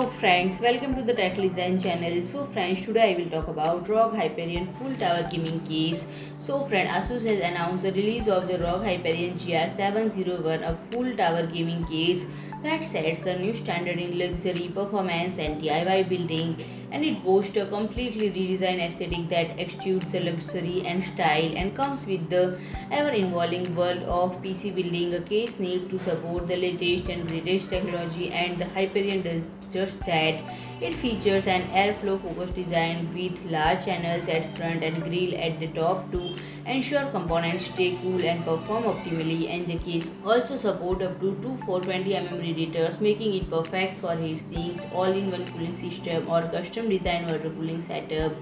Hello friends, welcome to the Tech Design channel. So friends, today I will talk about ROG Hyperion full tower gaming case. So friend, ASUS has announced the release of the ROG Hyperion GR701, a full tower gaming case that sets a new standard in luxury, performance and DIY building, and it boasts a completely redesigned aesthetic that exudes the luxury and style and comes with the ever-evolving world of PC building. A case needs to support the latest and greatest technology, and the Hyperion does just that. It features an airflow focused design with large channels at front and grille at the top to ensure components stay cool and perform optimally, and the case also support up to two 420 mm radiators, making it perfect for heatsinks, all-in-one cooling system or custom designed water cooling setup.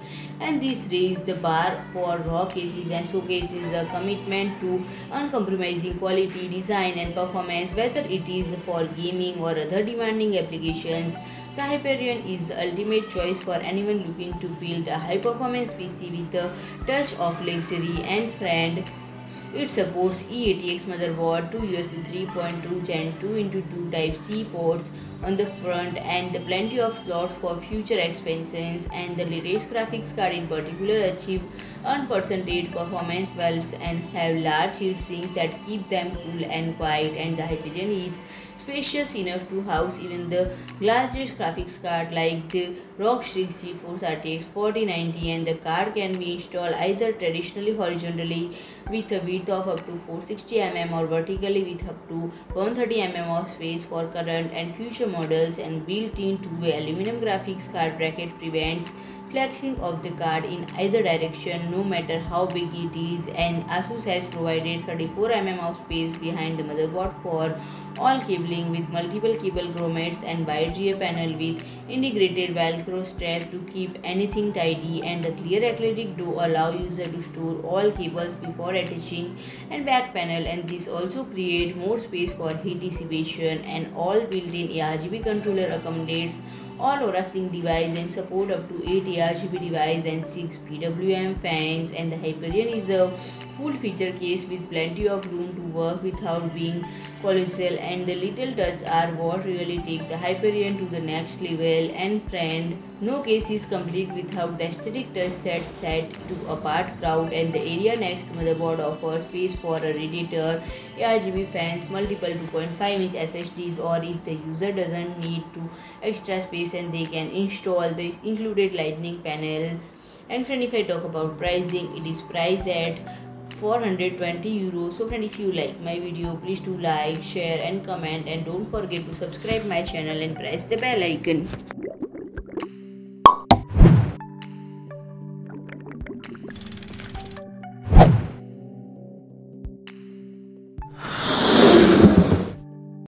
And this raised the bar for ROG cases and showcases a commitment to uncompromising quality, design and performance, whether it is for gaming or other demanding applications. The Hyperion is the ultimate choice for anyone looking to build a high-performance PC with a touch of luxury. And friend, it supports eATX motherboard, two USB 3.2 Gen 2x2 Type-C ports on the front, and plenty of slots for future expansions. And the latest graphics card in particular achieve unprecedented performance valves and have large heat sinks that keep them cool and quiet. And the Hyperion is spacious enough to house even the largest graphics card like the ROG Strix GeForce RTX 4090, and the card can be installed either traditionally horizontally with a width of up to 460 mm or vertically with up to 130 mm of space for current and future models. And built-in two-way aluminum graphics card bracket prevents flexing of the card in either direction, no matter how big it is. And ASUS has provided 34 mm of space behind the motherboard for all cabling, with multiple cable grommets and wide rear panel with integrated velcro strap to keep anything tidy. And the clear acrylic door allow user to store all cables before attaching and back panel, and this also create more space for heat dissipation. And all built-in RGB controller accommodates all Aura Sync device and support up to 8 RGB device and 6 PWM fans. And the Hyperion is a full feature case with plenty of room to work without being colossal, and the little touches are what really take the Hyperion to the next level. And friend, no case is complete without the aesthetic touch that set to apart crowd. And the area next to motherboard offers space for a radiator, RGB fans, multiple 2.5-inch SSDs, or if the user doesn't need to extra space, and they can install the included lightning panel. And friend, if I talk about pricing, it is priced at 420 euros. So friend, if you like my video, please do like, share and comment, and don't forget to subscribe my channel and press the bell icon.